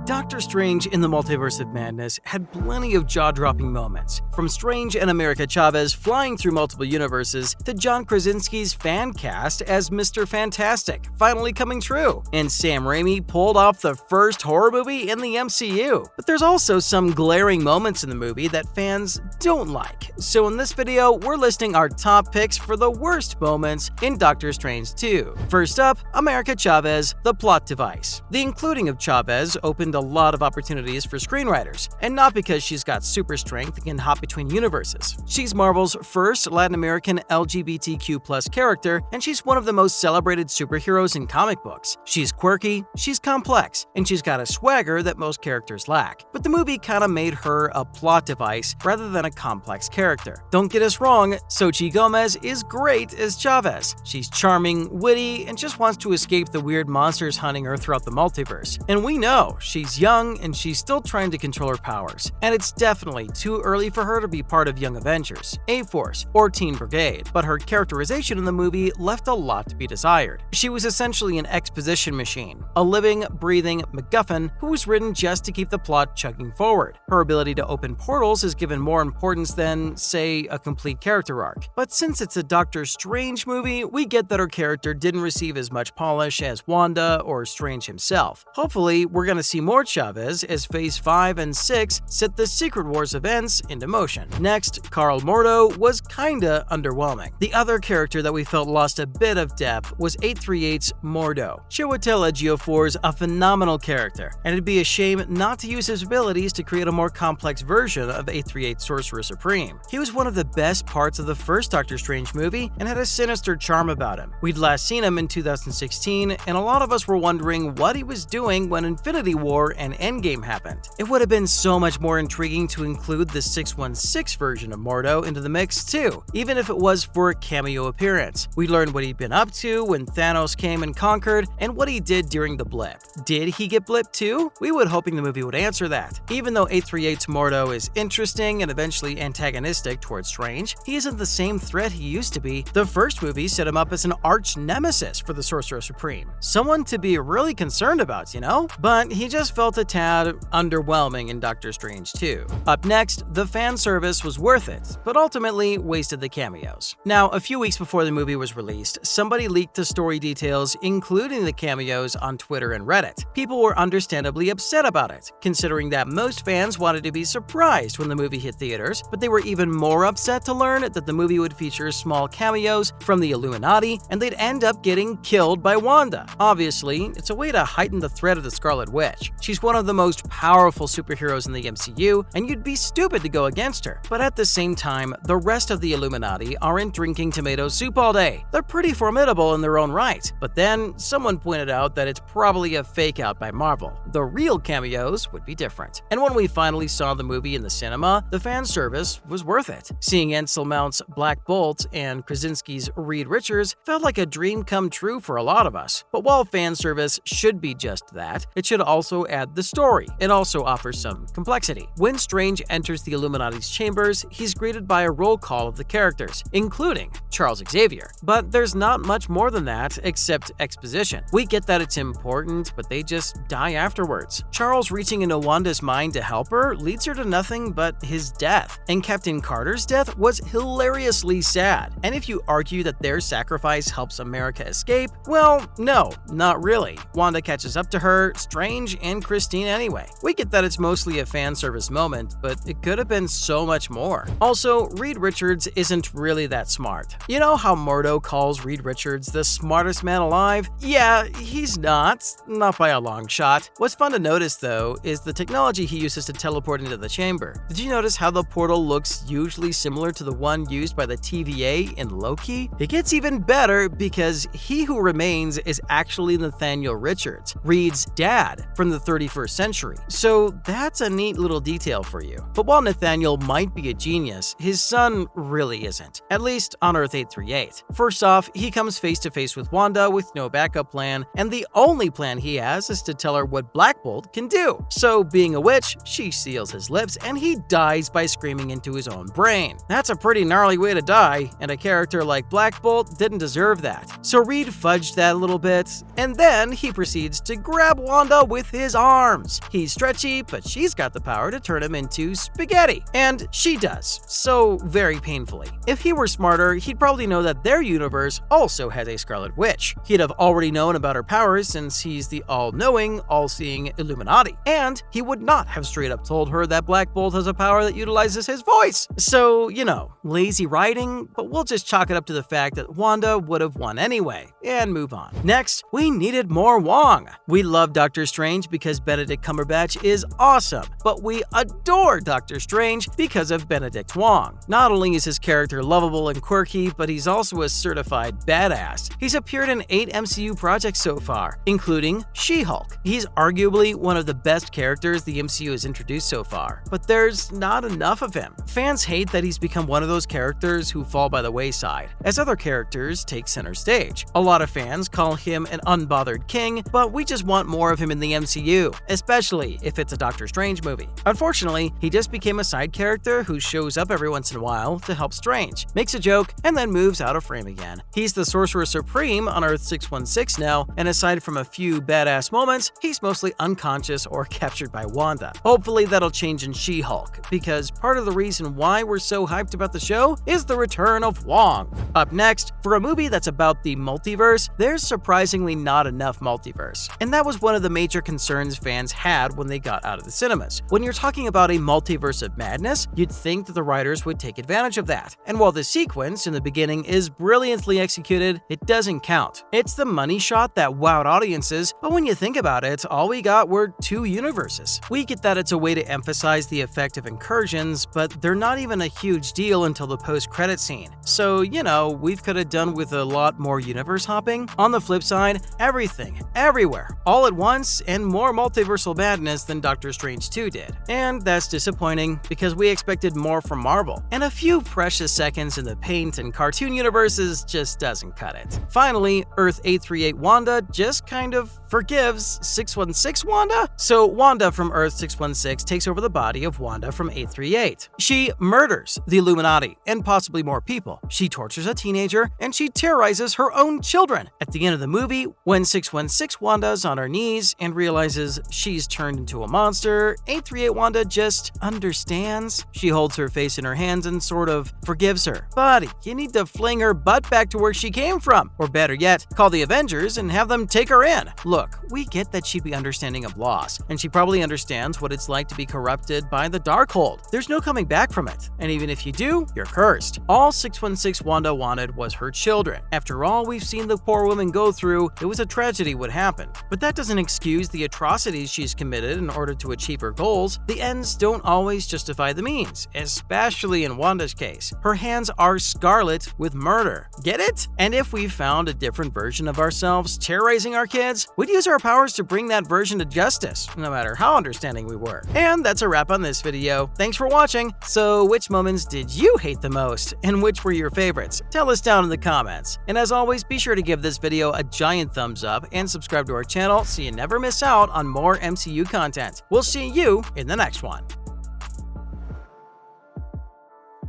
Doctor Strange in the Multiverse of Madness had plenty of jaw-dropping moments, from Strange and America Chavez flying through multiple universes to John Krasinski's fan cast as Mr. Fantastic finally coming true, and Sam Raimi pulled off the first horror movie in the MCU. But there's also some glaring moments in the movie that fans don't like, so in this video we're listing our top picks for the worst moments in Doctor Strange 2. First up, America Chavez, the plot device. The including of Chavez opened a lot of opportunities for screenwriters, and not because she's got super strength and can hop between universes. She's Marvel's first Latin American LGBTQ+ character, and she's one of the most celebrated superheroes in comic books. She's quirky, she's complex, and she's got a swagger that most characters lack. But the movie kinda made her a plot device rather than a complex character. Don't get us wrong, Xochitl Gomez is great as Chavez. She's charming, witty, and just wants to escape the weird monsters hunting her throughout the multiverse. And we know she's young and she's still trying to control her powers. And it's definitely too early for her to be part of Young Avengers, A-Force, or Teen Brigade, but her characterization in the movie left a lot to be desired. She was essentially an exposition machine, a living, breathing MacGuffin who was written just to keep the plot chugging forward. Her ability to open portals is given more importance than, say, a complete character arc. But since it's a Doctor Strange movie, we get that her character didn't receive as much polish as Wanda or Strange himself. Hopefully, we're gonna see more Chavez as Phase 5 and 6 set the Secret Wars events into motion. Next, Carl Mordo was kinda underwhelming. The other character that we felt lost a bit of depth was 838's Mordo. Chiwetel Ejiofor's a phenomenal character, and it'd be a shame not to use his abilities to create a more complex version of 838 Sorcerer Supreme. He was one of the best parts of the first Doctor Strange movie and had a sinister charm about him. We'd last seen him in 2016, and a lot of us were wondering what he was doing when Infinity War and Endgame happened. It would have been so much more intriguing to include the 616 version of Mordo into the mix too, even if it was for a cameo appearance. We learned what he'd been up to when Thanos came and conquered, and what he did during the blip. Did he get blipped too? We were hoping the movie would answer that. Even though 838's Mordo is interesting and eventually antagonistic towards Strange, he isn't the same threat he used to be. The first movie set him up as an arch nemesis for the Sorcerer Supreme. Someone to be really concerned about, you know? But he just felt a tad underwhelming in Doctor Strange 2. Up next, the fan service was worth it, but ultimately wasted the cameos. Now, a few weeks before the movie was released, somebody leaked the story details, including the cameos, on Twitter and Reddit. People were understandably upset about it, considering that most fans wanted to be surprised when the movie hit theaters, but they were even more upset to learn that the movie would feature small cameos from the Illuminati, and they'd end up getting killed by Wanda. Obviously, it's a way to heighten the threat of the Scarlet Witch. She's one of the most powerful superheroes in the MCU, and you'd be stupid to go against her. But at the same time, the rest of the Illuminati aren't drinking tomato soup all day. They're pretty formidable in their own right. But then, someone pointed out that it's probably a fake-out by Marvel. The real cameos would be different. And when we finally saw the movie in the cinema, the fan service was worth it. Seeing Ansel Mount's Black Bolt and Krasinski's Reed Richards felt like a dream come true for a lot of us. But while fan service should be just that, it should also add the story. It also offers some complexity. When Strange enters the Illuminati's chambers, he's greeted by a roll call of the characters, including Charles Xavier. But there's not much more than that except exposition. We get that it's important, but they just die afterwards. Charles reaching into Wanda's mind to help her leads her to nothing but his death. And Captain Carter's death was hilariously sad. And if you argue that their sacrifice helps America escape, well, no, not really. Wanda catches up to her, Strange, and Christine anyway. We get that it's mostly a fan service moment, but it could have been so much more. Also, Reed Richards isn't really that smart. You know how Mordo calls Reed Richards the smartest man alive? Yeah, he's not by a long shot. What's fun to notice though is the technology he uses to teleport into the chamber. Did you notice how the portal looks usually similar to the one used by the TVA in Loki? It gets even better because He Who Remains is actually Nathaniel Richards, Reed's dad from the 31st century. So that's a neat little detail for you. But while Nathaniel might be a genius, his son really isn't, at least on Earth 838. First off, he comes face to face with Wanda with no backup plan, and the only plan he has is to tell her what Black Bolt can do. So being a witch, she seals his lips and he dies by screaming into his own brain. That's a pretty gnarly way to die, and a character like Black Bolt didn't deserve that. So Reed fudged that a little bit, and then he proceeds to grab Wanda with his his arms. He's stretchy, but she's got the power to turn him into spaghetti. And she does, so very painfully. If he were smarter, he'd probably know that their universe also has a Scarlet Witch. He'd have already known about her powers since he's the all-knowing, all-seeing Illuminati. And he would not have straight up told her that Black Bolt has a power that utilizes his voice. So, lazy writing, but we'll just chalk it up to the fact that Wanda would have won anyway, and move on. Next, we needed more Wong. We love Doctor Strange because Benedict Cumberbatch is awesome, but we adore Doctor Strange because of Benedict Wong. Not only is his character lovable and quirky, but he's also a certified badass. He's appeared in 8 MCU projects so far, including She-Hulk. He's arguably one of the best characters the MCU has introduced so far, but there's not enough of him. Fans hate that he's become one of those characters who fall by the wayside, as other characters take center stage. A lot of fans call him an unbothered king, but we just want more of him in the MCU, especially if it's a Doctor Strange movie. Unfortunately, he just became a side character who shows up every once in a while to help Strange, makes a joke, and then moves out of frame again. He's the Sorcerer Supreme on Earth 616 now, and aside from a few badass moments, he's mostly unconscious or captured by Wanda. Hopefully that'll change in She-Hulk, because part of the reason why we're so hyped about the show is the return of Wong. Up next, for a movie that's about the multiverse, there's surprisingly not enough multiverse. And that was one of the major concerns fans had when they got out of the cinemas. When you're talking about a multiverse of madness, you'd think that the writers would take advantage of that. And while the sequence in the beginning is brilliantly executed, it doesn't count. It's the money shot that wowed audiences, but when you think about it, all we got were 2 universes. We get that it's a way to emphasize the effect of incursions, but they're not even a huge deal until the post-credit scene. So, we could have done with a lot more universe hopping. On the flip side, everything, everywhere, all at once, and more multiversal madness than Doctor Strange 2 did. And that's disappointing because we expected more from Marvel, and a few precious seconds in the paint and cartoon universes just doesn't cut it. Finally, Earth 838 Wanda just kind of forgives 616 Wanda. So Wanda from Earth 616 takes over the body of Wanda from 838. She murders the Illuminati and possibly more people. She tortures a teenager, and she terrorizes her own children. At the end of the movie, when 616 Wanda's on her knees and realizes she's turned into a monster, 838 Wanda just understands. She holds her face in her hands and sort of forgives her. Buddy, you need to fling her butt back to where she came from. Or better yet, call the Avengers and have them take her in. Look, we get that she'd be understanding of loss, and she probably understands what it's like to be corrupted by the Darkhold. There's no coming back from it, and even if you do, you're cursed. All 616 Wanda wanted was her children. After all we've seen the poor woman go through, it was a tragedy what happened. But that doesn't excuse the atrocities she's committed in order to achieve her goals. The ends don't always justify the means, especially in Wanda's case. Her hands are scarlet with murder. Get it? And if we found a different version of ourselves terrorizing our kids, we'd use our powers to bring that version to justice, no matter how understanding we were. And that's a wrap on this video. Thanks for watching. So which moments did you hate the most, and which were your favorites? Tell us down in the comments. And as always, be sure to give this video a giant thumbs up and subscribe to our channel so you never miss out on more MCU content. We'll see you in the next one.